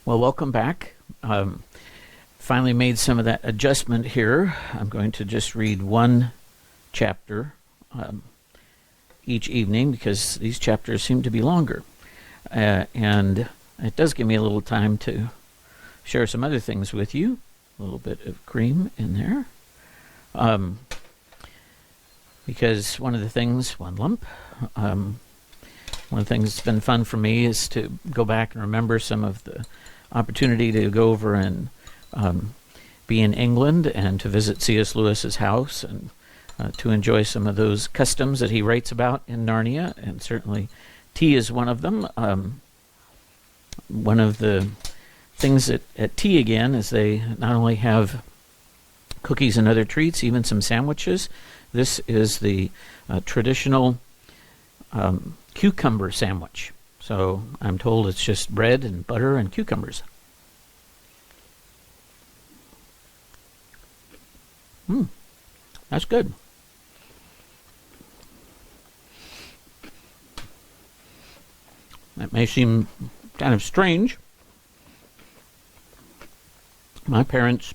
Well, welcome back. Finally made some of that adjustment here. I'm going to just read one chapter each evening because these chapters seem to be longer. And it does give me a little time to share some other things with you. A little bit of cream in there. Because one of the things, one lump, one of the things that's been fun for me is to go back and remember some of the opportunity to go over and be in England and to visit C.S. Lewis's house and to enjoy some of those customs that he writes about in Narnia, and certainly tea is one of them. One of the things at tea again is they not only have cookies and other treats, even some sandwiches. This is the traditional cucumber sandwich. So I'm told it's just bread and butter and cucumbers. That's good. That may seem kind of strange. My parents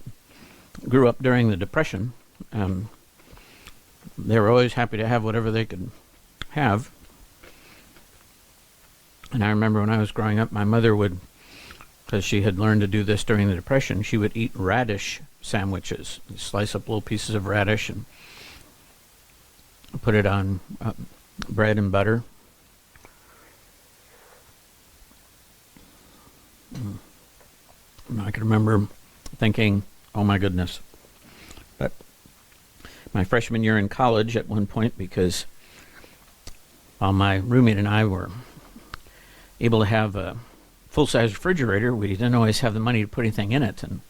grew up during the Depression. They were always happy to have whatever they could have. And I remember when I was growing up, my mother would, because she had learned to do this during the Depression, she would eat radish sandwiches. You slice up little pieces of radish and put it on bread and butter. And I can remember thinking, oh my goodness. But my freshman year in college at one point, because while my roommate and I were able to have a full-size refrigerator, we didn't always have the money to put anything in it. And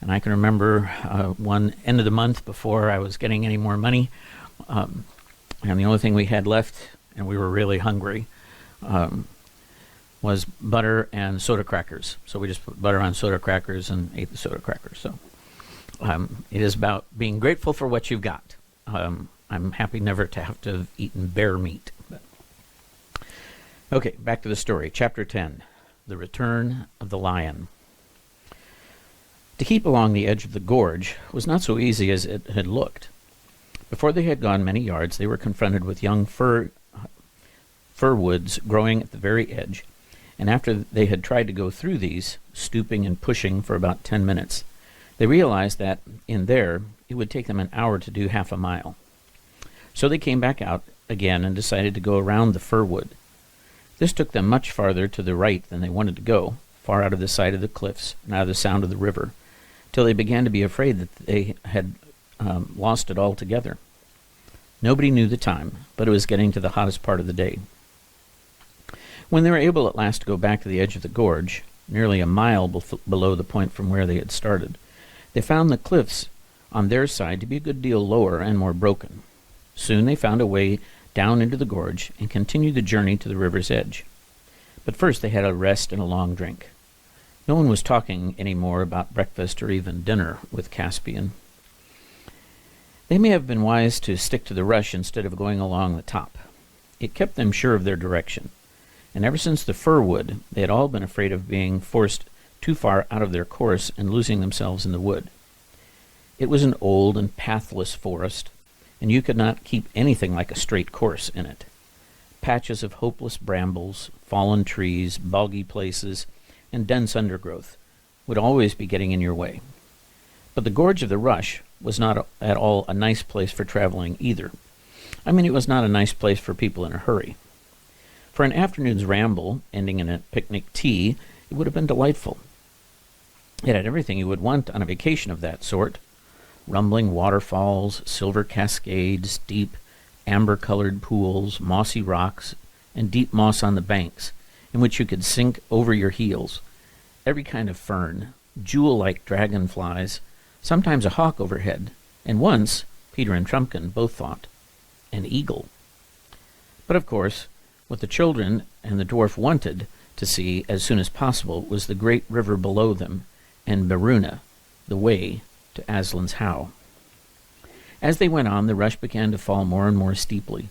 I can remember one end of the month before I was getting any more money, and the only thing we had left, and we were really hungry, was butter and soda crackers. So we just put butter on soda crackers and ate the soda crackers. So it is about being grateful for what you've got. I'm happy never to have to have eaten bear meat. But. Okay, back to the story. Chapter 10, The Return of the Lion. To keep along the edge of the gorge was not so easy as it had looked. Before they had gone many yards, they were confronted with young fir woods growing at the very edge, and after they had tried to go through these, stooping and pushing for about 10 minutes, they realized that, in there, it would take them an hour to do half a mile. So they came back out again and decided to go around the fir wood. This took them much farther to the right than they wanted to go, far out of the sight of the cliffs and out of the sound of the river, till they began to be afraid that they had lost it altogether. Nobody knew the time, but it was getting to the hottest part of the day. When they were able at last to go back to the edge of the gorge, nearly a mile below the point from where they had started, they found the cliffs on their side to be a good deal lower and more broken. Soon they found a way down into the gorge and continued the journey to the river's edge. But first they had a rest and a long drink. No one was talking any more about breakfast or even dinner with Caspian. They may have been wise to stick to the rush instead of going along the top. It kept them sure of their direction, and ever since the fir wood, they had all been afraid of being forced too far out of their course and losing themselves in the wood. It was an old and pathless forest, and you could not keep anything like a straight course in it. Patches of hopeless brambles, fallen trees, boggy places, and dense undergrowth would always be getting in your way. But the Gorge of the Rush was not at all a nice place for traveling either. I mean, it was not a nice place for people in a hurry. For an afternoon's ramble, ending in a picnic tea, it would have been delightful. It had everything you would want on a vacation of that sort. Rumbling waterfalls, silver cascades, deep, amber-colored pools, mossy rocks, and deep moss on the banks, in which you could sink over your heels. Every kind of fern, jewel-like dragonflies, sometimes a hawk overhead, and once, Peter and Trumpkin both thought, an eagle. But of course, what the children and the dwarf wanted to see as soon as possible was the great river below them, and Beruna, the way to Aslan's How. As they went on, the rush began to fall more and more steeply.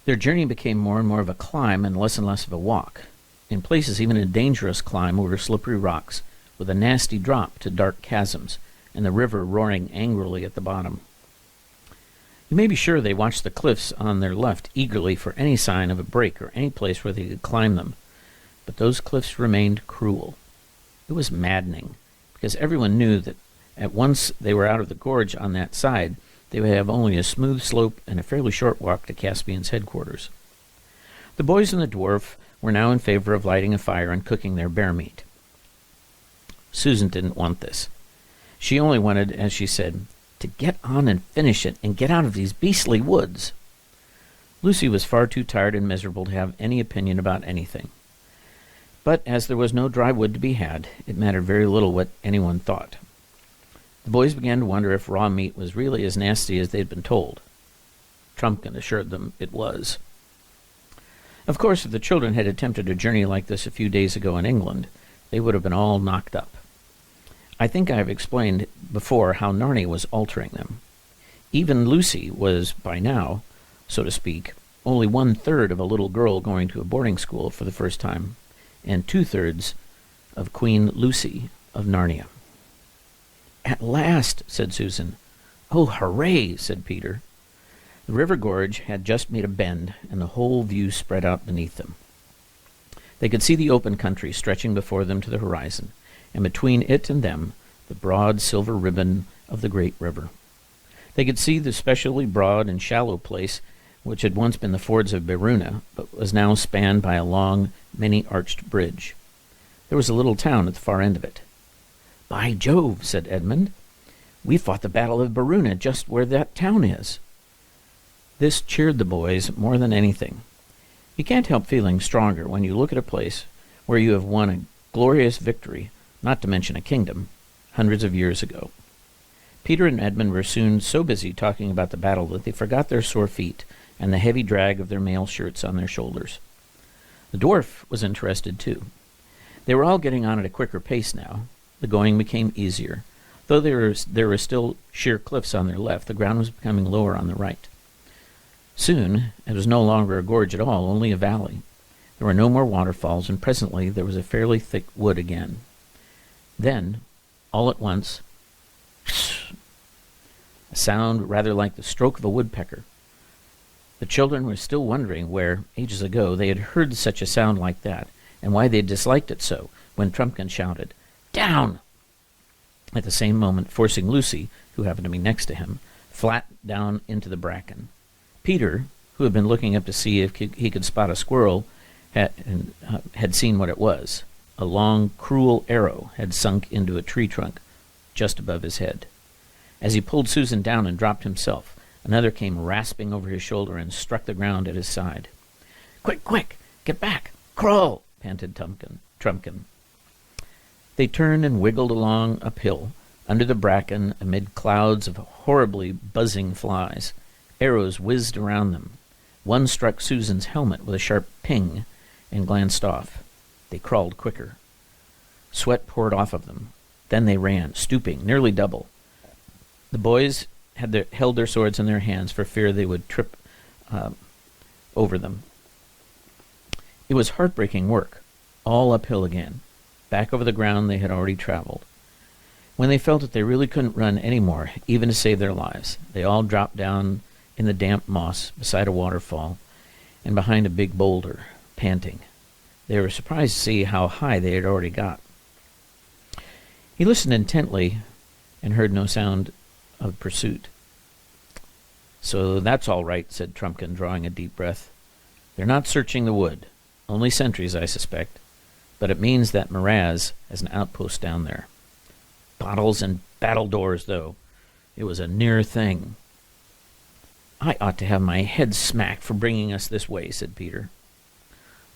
Their journey became more and more of a climb and less of a walk. in places even a dangerous climb over slippery rocks, with a nasty drop to dark chasms, and the river roaring angrily at the bottom. You may be sure they watched the cliffs on their left eagerly for any sign of a break or any place where they could climb them, but those cliffs remained cruel. It was maddening, because everyone knew that at once they were out of the gorge on that side, they would have only a smooth slope and a fairly short walk to Caspian's headquarters. The boys and the dwarf were now in favor of lighting a fire and cooking their bear meat. Susan didn't want this. She only wanted, as she said, to get on and finish it and get out of these beastly woods. Lucy was far too tired and miserable to have any opinion about anything. But as there was no dry wood to be had, it mattered very little what anyone thought. The boys began to wonder if raw meat was really as nasty as they'd been told. Trumpkin assured them it was. Of course, if the children had attempted a journey like this a few days ago in England, they would have been all knocked up. I think I have explained before how Narnia was altering them. Even Lucy was, by now, so to speak, only 1/3 of a little girl going to a boarding school for the first time, and 2/3 of Queen Lucy of Narnia. "At last," said Susan. "Oh, hooray," said Peter. The river gorge had just made a bend, and the whole view spread out beneath them. They could see the open country stretching before them to the horizon, and between it and them the broad silver ribbon of the great river. They could see the specially broad and shallow place which had once been the fords of Beruna, but was now spanned by a long, many-arched bridge. There was a little town at the far end of it. "By Jove," said Edmund, "we fought the Battle of Beruna just where that town is." This cheered the boys more than anything. You can't help feeling stronger when you look at a place where you have won a glorious victory, not to mention a kingdom, hundreds of years ago. Peter and Edmund were soon so busy talking about the battle that they forgot their sore feet and the heavy drag of their mail shirts on their shoulders. The dwarf was interested too. They were all getting on at a quicker pace now. The going became easier. Though there were still sheer cliffs on their left, the ground was becoming lower on the right. Soon it was no longer a gorge at all, only a valley. There were no more waterfalls, and presently there was a fairly thick wood again. Then, all at once, a sound rather like the stroke of a woodpecker. The children were still wondering where, ages ago, they had heard such a sound like that, and why they disliked it so, when Trumpkin shouted, "Down!" at the same moment forcing Lucy, who happened to be next to him, flat down into the bracken. Peter, who had been looking up to see if he could spot a squirrel, had seen what it was. A long, cruel arrow had sunk into a tree trunk just above his head. As he pulled Susan down and dropped himself, another came rasping over his shoulder and struck the ground at his side. "Quick, quick! Get back! Crawl!" panted Trumpkin. They turned and wiggled along uphill, under the bracken, amid clouds of horribly buzzing flies. Arrows whizzed around them. One struck Susan's helmet with a sharp ping and glanced off. They crawled quicker. Sweat poured off of them. Then they ran, stooping, nearly double. The boys held their swords in their hands for fear they would trip over them. It was heartbreaking work, all uphill again, back over the ground they had already traveled. When they felt that they really couldn't run any more, even to save their lives, they all dropped down in the damp moss beside a waterfall and behind a big boulder, panting. They were surprised to see how high they had already got. He listened intently and heard no sound of pursuit. "So that's all right," said Trumpkin, drawing a deep breath. "They're not searching the wood. Only sentries, I suspect. But it means that Miraz has an outpost down there. Bottles and battledores, though. It was a near thing." "I ought to have my head smacked for bringing us this way," said Peter.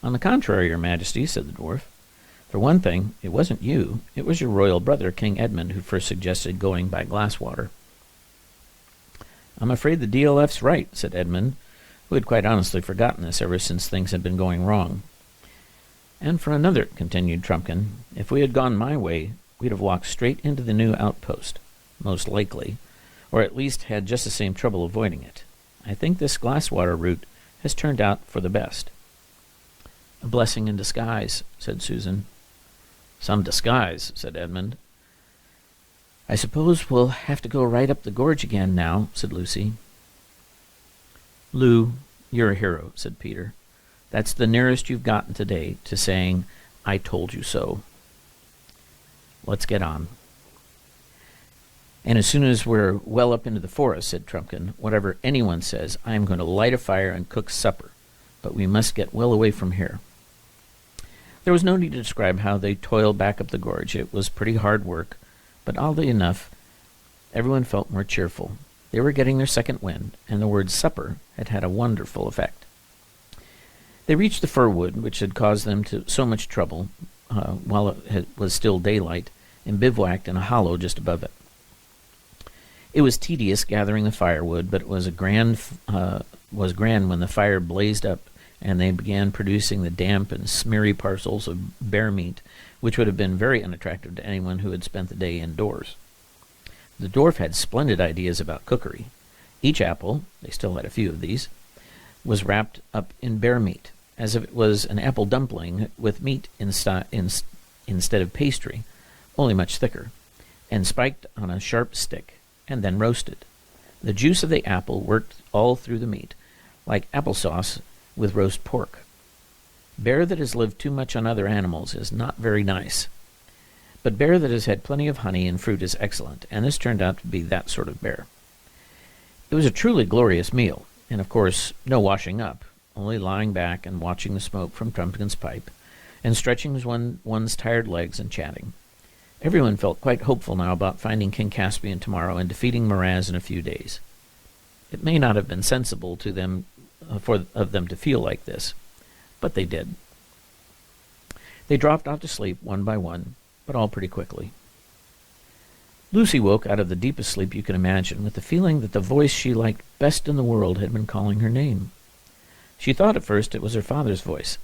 "On the contrary, Your Majesty," said the dwarf. "For one thing, it wasn't you. It was your royal brother, King Edmund, who first suggested going by Glasswater." "I'm afraid the DLF's right," said Edmund, who had quite honestly forgotten this ever since things had been going wrong. "And for another," continued Trumpkin, "if we had gone my way, we'd have walked straight into the new outpost, most likely, or at least had just the same trouble avoiding it. I think this Glasswater route has turned out for the best." A blessing in disguise, said Susan. Some disguise, said Edmund. I suppose we'll have to go right up the gorge again now, said Lucy. Lou, you're a hero, said Peter. That's the nearest you've gotten today to saying, I told you so. Let's get on. And as soon as we're well up into the forest, said Trumpkin, whatever anyone says, I am going to light a fire and cook supper. But we must get well away from here. There was no need to describe how they toiled back up the gorge. It was pretty hard work, but oddly enough, everyone felt more cheerful. They were getting their second wind, and the word supper had had a wonderful effect. They reached the fir wood, which had caused them so much trouble while it was still daylight, and bivouacked in a hollow just above it. It was tedious gathering the firewood, but it was grand when the fire blazed up and they began producing the damp and smeary parcels of bear meat, which would have been very unattractive to anyone who had spent the day indoors. The dwarf had splendid ideas about cookery. Each apple, they still had a few of these, was wrapped up in bear meat, as if it was an apple dumpling with meat instead of pastry, only much thicker, and spiked on a sharp stick, and then roasted. The juice of the apple worked all through the meat, like applesauce with roast pork. Bear that has lived too much on other animals is not very nice, but bear that has had plenty of honey and fruit is excellent, and this turned out to be that sort of bear. It was a truly glorious meal, and of course no washing up, only lying back and watching the smoke from Trumpkin's pipe, and stretching one's tired legs and chatting. Everyone felt quite hopeful now about finding King Caspian tomorrow and defeating Miraz in a few days. It may not have been sensible to them of them to feel like this, but they did. They dropped off to sleep one by one, but all pretty quickly. Lucy woke out of the deepest sleep you can imagine, with the feeling that the voice she liked best in the world had been calling her name. She thought at first it was her father's voice,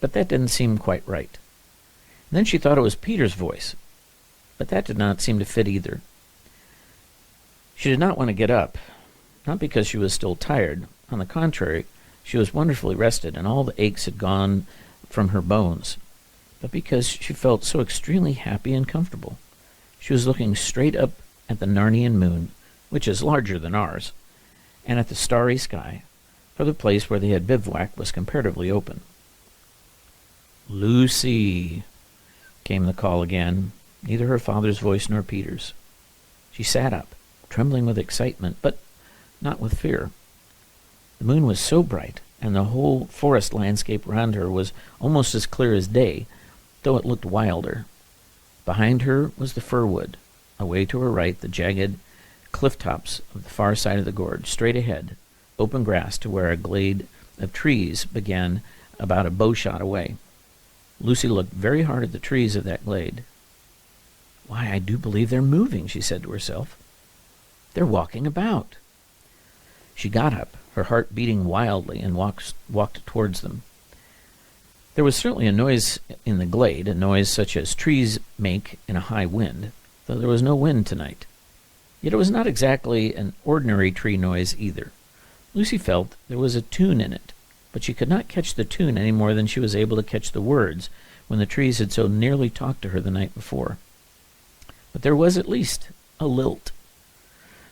but that didn't seem quite right. And then she thought it was Peter's voice, but that did not seem to fit either. She did not want to get up, not because she was still tired. On the contrary, she was wonderfully rested, and all the aches had gone from her bones, but because she felt so extremely happy and comfortable. She was looking straight up at the Narnian moon, which is larger than ours, and at the starry sky, for the place where they had bivouacked was comparatively open. "Lucy," came the call again, neither her father's voice nor Peter's. She sat up, trembling with excitement, but not with fear. The moon was so bright, and the whole forest landscape around her was almost as clear as day, though it looked wilder. Behind her was the fir wood, away to her right the jagged cliff tops of the far side of the gorge, straight ahead, open grass to where a glade of trees began about a bow-shot away. Lucy looked very hard at the trees of that glade. "Why, I do believe they're moving," she said to herself. "They're walking about." She got up, her heart beating wildly, and walked towards them. There was certainly a noise in the glade, a noise such as trees make in a high wind, though there was no wind tonight. Yet it was not exactly an ordinary tree noise either. Lucy felt there was a tune in it, but she could not catch the tune any more than she was able to catch the words when the trees had so nearly talked to her the night before. But there was at least a lilt.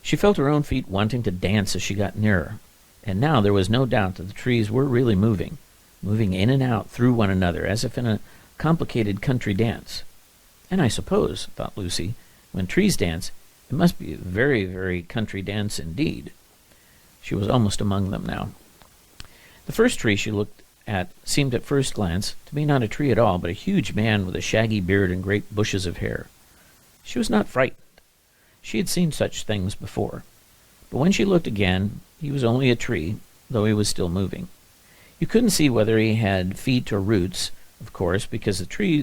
She felt her own feet wanting to dance as she got nearer, and now there was no doubt that the trees were really moving in and out through one another, as if in a complicated country dance. And I suppose, thought Lucy, when trees dance, it must be a very, very country dance indeed. She was almost among them now. The first tree she looked at seemed at first glance to be not a tree at all, but a huge man with a shaggy beard and great bushes of hair. She was not frightened. She had seen such things before. But when she looked again, he was only a tree, though he was still moving. You couldn't see whether he had feet or roots, of course, because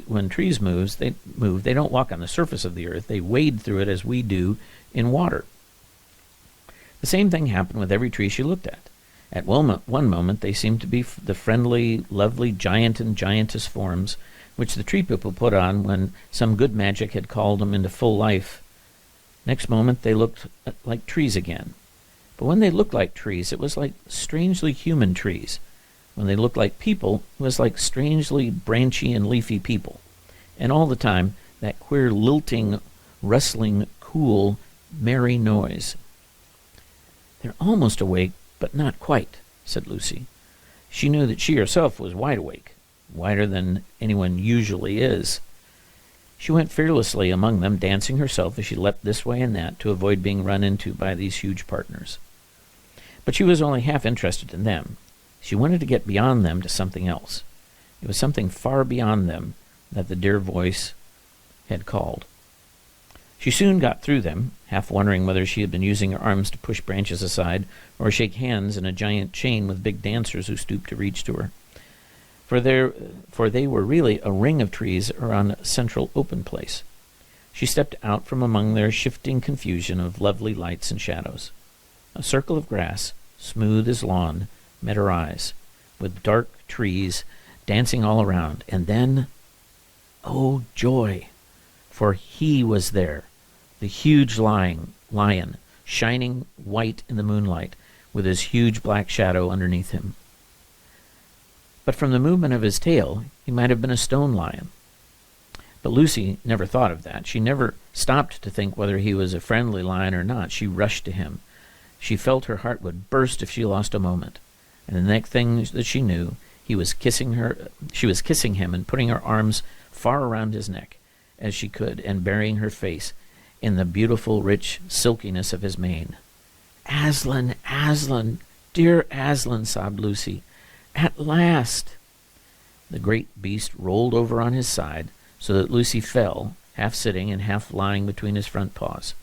when trees move, they don't walk on the surface of the earth. They wade through it as we do in water. The same thing happened with every tree she looked at. At one moment they seemed to be the friendly, lovely giant and giantess forms which the tree people put on when some good magic had called them into full life. Next moment they looked like trees again. But when they looked like trees, it was like strangely human trees, When they looked like people, it was like strangely branchy and leafy people. And all the time, that queer lilting, rustling, cool, merry noise. "They're almost awake, but not quite," said Lucy. She knew that she herself was wide awake, wider than anyone usually is. She went fearlessly among them, dancing herself as she leapt this way and that to avoid being run into by these huge partners. But she was only half interested in them. She wanted to get beyond them to something else. It was something far beyond them that the dear voice had called. She soon got through them, half wondering whether she had been using her arms to push branches aside or shake hands in a giant chain with big dancers who stooped to reach to her. For they were really a ring of trees around a central open place. She stepped out from among their shifting confusion of lovely lights and shadows. A circle of grass, smooth as lawn, met her eyes, with dark trees dancing all around. And then, oh joy! For he was there, the huge lion, shining white in the moonlight, with his huge black shadow underneath him. But from the movement of his tail, he might have been a stone lion. But Lucy never thought of that. She never stopped to think whether he was a friendly lion or not. She rushed to him. She felt her heart would burst if she lost a moment. And the next thing that she knew, he was kissing her. She was kissing him and putting her arms far around his neck as she could, and burying her face in the beautiful, rich silkiness of his mane. "Aslan, Aslan, dear Aslan," sobbed Lucy. "At last!" The great beast rolled over on his side, so that Lucy fell, half sitting and half lying between his front paws.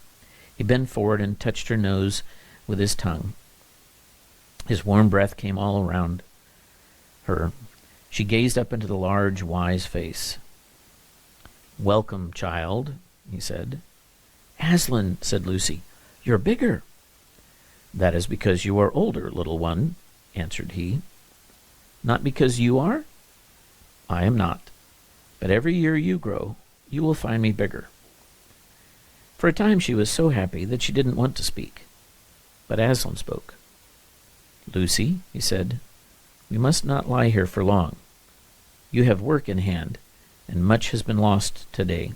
He bent forward and touched her nose with his tongue. His warm breath came all around her. She gazed up into the large, wise face. "Welcome, child," he said. "Aslan," said Lucy, "you're bigger." "That is because you are older, little one," answered he. "Not because you are?" "I am not. But every year you grow, you will find me bigger." For a time she was so happy that she didn't want to speak. But Aslan spoke. "Lucy," he said, "we must not lie here for long. You have work in hand, and much has been lost today."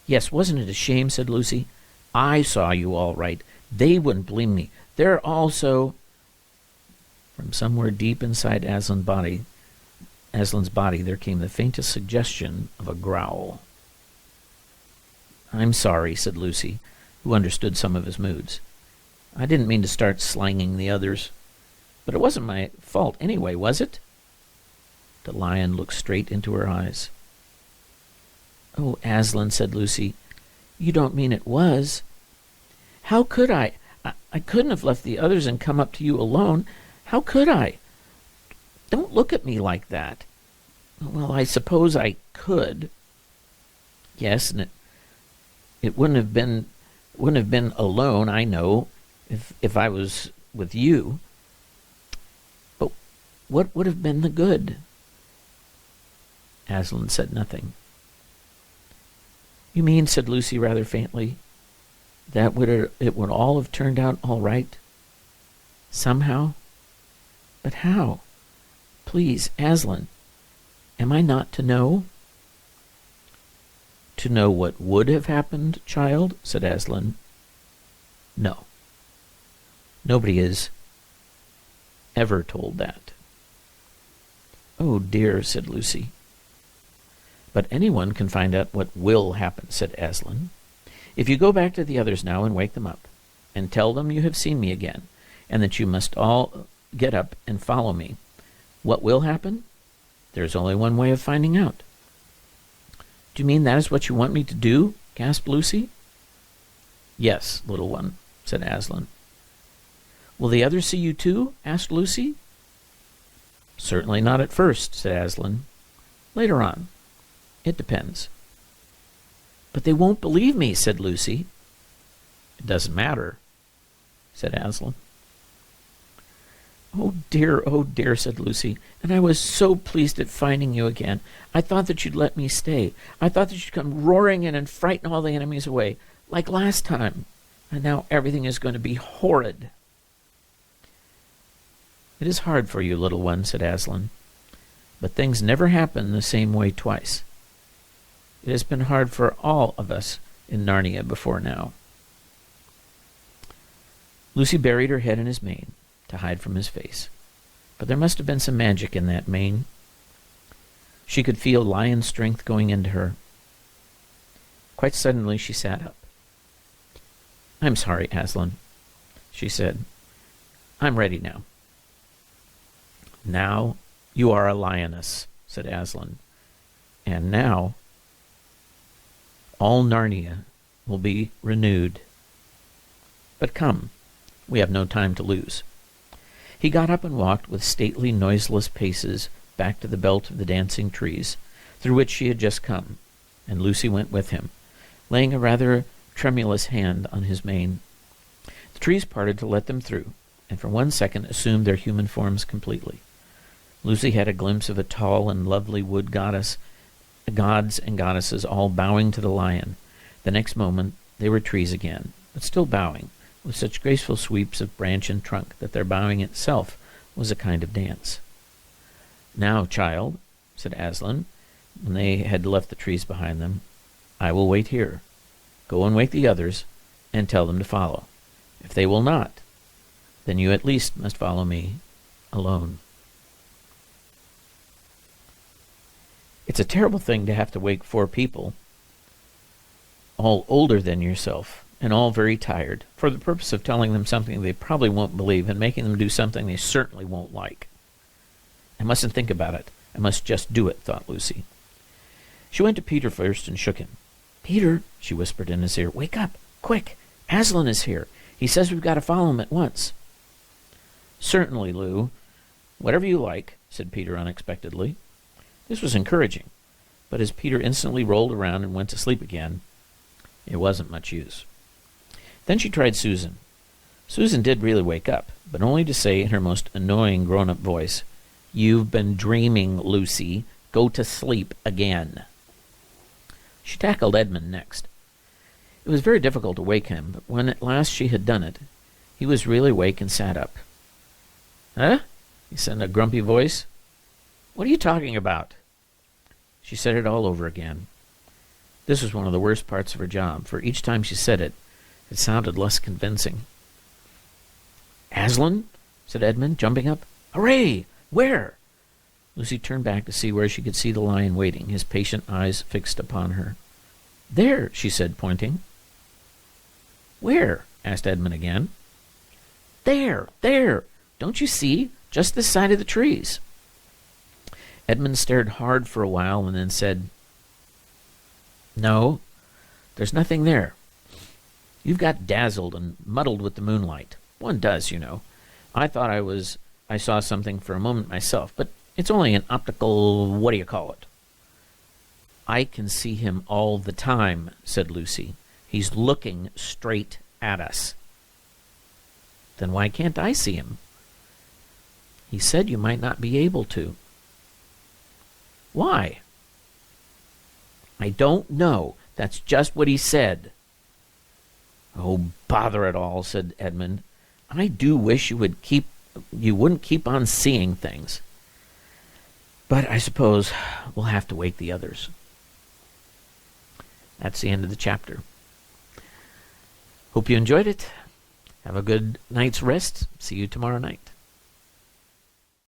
"Yes, wasn't it a shame?" said Lucy. "I saw you all right. They wouldn't believe me. They're all so—" From somewhere deep inside Aslan's body, there came the faintest suggestion of a growl. "I'm sorry," said Lucy, who understood some of his moods. "I didn't mean to start slanging the others. But it wasn't my fault anyway, was it?" The lion looked straight into her eyes. "Oh, Aslan," said Lucy, "you don't mean it was? How could I? I couldn't have left the others and come up to you alone. How could I? Don't look at me like that." "Well, I suppose I could." "Yes, and it wouldn't have been alone, I know, if I was with you. But what would have been the good?" Aslan said nothing. "You mean," said Lucy rather faintly, "that it would all have turned out all right? Somehow? But how? Please, Aslan, am I not to know?" "To know what would have happened, child?" said Aslan. "No. Nobody is ever told that." "Oh, dear," said Lucy. "But anyone can find out what will happen," said Aslan. "If you go back to the others now and wake them up, and tell them you have seen me again, and that you must all get up and follow me, what will happen? There's only one way of finding out." "Do you mean that is what you want me to do?" gasped Lucy. "Yes, little one," said Aslan. "Will the others see you too?" asked Lucy. "Certainly not at first," said Aslan. "Later on. It depends." "But they won't believe me," said Lucy. "It doesn't matter," said Aslan. Oh dear," said Lucy, "and I was so pleased at finding you again. I thought that you'd let me stay. I thought that you'd come roaring in and frighten all the enemies away, like last time. And now everything is going to be horrid." "It is hard for you, little one," said Aslan, "but things never happen the same way twice. It has been hard for all of us in Narnia before now." Lucy buried her head in his mane to hide from his face, but there must have been some magic in that mane. She could feel lion strength going into her. Quite suddenly she sat up. "I'm sorry, Aslan," she said. "I'm ready now." "Now you are a lioness," said Aslan. "And now all Narnia will be renewed. But come, we have no time to lose." He got up and walked with stately, noiseless paces back to the belt of the dancing trees, through which she had just come, and Lucy went with him, laying a rather tremulous hand on his mane. The trees parted to let them through, and for 1 second assumed their human forms completely. Lucy had a glimpse of a tall and lovely wood goddess, gods and goddesses all bowing to the lion. The next moment they were trees again, but still bowing, with such graceful sweeps of branch and trunk that their bowing itself was a kind of dance. "Now, child," said Aslan, when they had left the trees behind them, "I will wait here. Go and wake the others, and tell them to follow. If they will not, then you at least must follow me alone." It's a terrible thing to have to wake 4 people, all older than yourself, and all very tired, for the purpose of telling them something they probably won't believe and making them do something they certainly won't like. "I mustn't think about it. I must just do it," thought Lucy. She went to Peter first and shook him. "Peter," she whispered in his ear, "wake up, quick. Aslan is here. He says we've got to follow him at once." "Certainly, Lou. Whatever you like," said Peter unexpectedly. This was encouraging, but as Peter instantly rolled around and went to sleep again, it wasn't much use. Then she tried Susan. Susan did really wake up, but only to say in her most annoying grown-up voice, "You've been dreaming, Lucy. Go to sleep again." She tackled Edmund next. It was very difficult to wake him, but when at last she had done it, he was really awake and sat up. "Huh?" he said in a grumpy voice. "What are you talking about?" She said it all over again. This was one of the worst parts of her job, for each time she said it, it sounded less convincing. "Aslan?" said Edmund, jumping up. "Hooray! Where?" Lucy turned back to see where she could see the lion waiting, his patient eyes fixed upon her. "There," she said, pointing. "Where?" asked Edmund again. "There, there! Don't you see? Just this side of the trees." Edmund stared hard for a while and then said, "No, there's nothing there. You've got dazzled and muddled with the moonlight. One does, you know. I thought I saw something for a moment myself, but it's only an optical what-do-you-call-it." "I can see him all the time," said Lucy. "He's looking straight at us." "Then why can't I see him?" "He said you might not be able to." "Why?" "I don't know. That's just what he said." "Oh, bother it all," said Edmund. "I do wish you wouldn't keep on seeing things. But I suppose we'll have to wake the others." That's the end of the chapter. Hope you enjoyed it. Have a good night's rest. See you tomorrow night.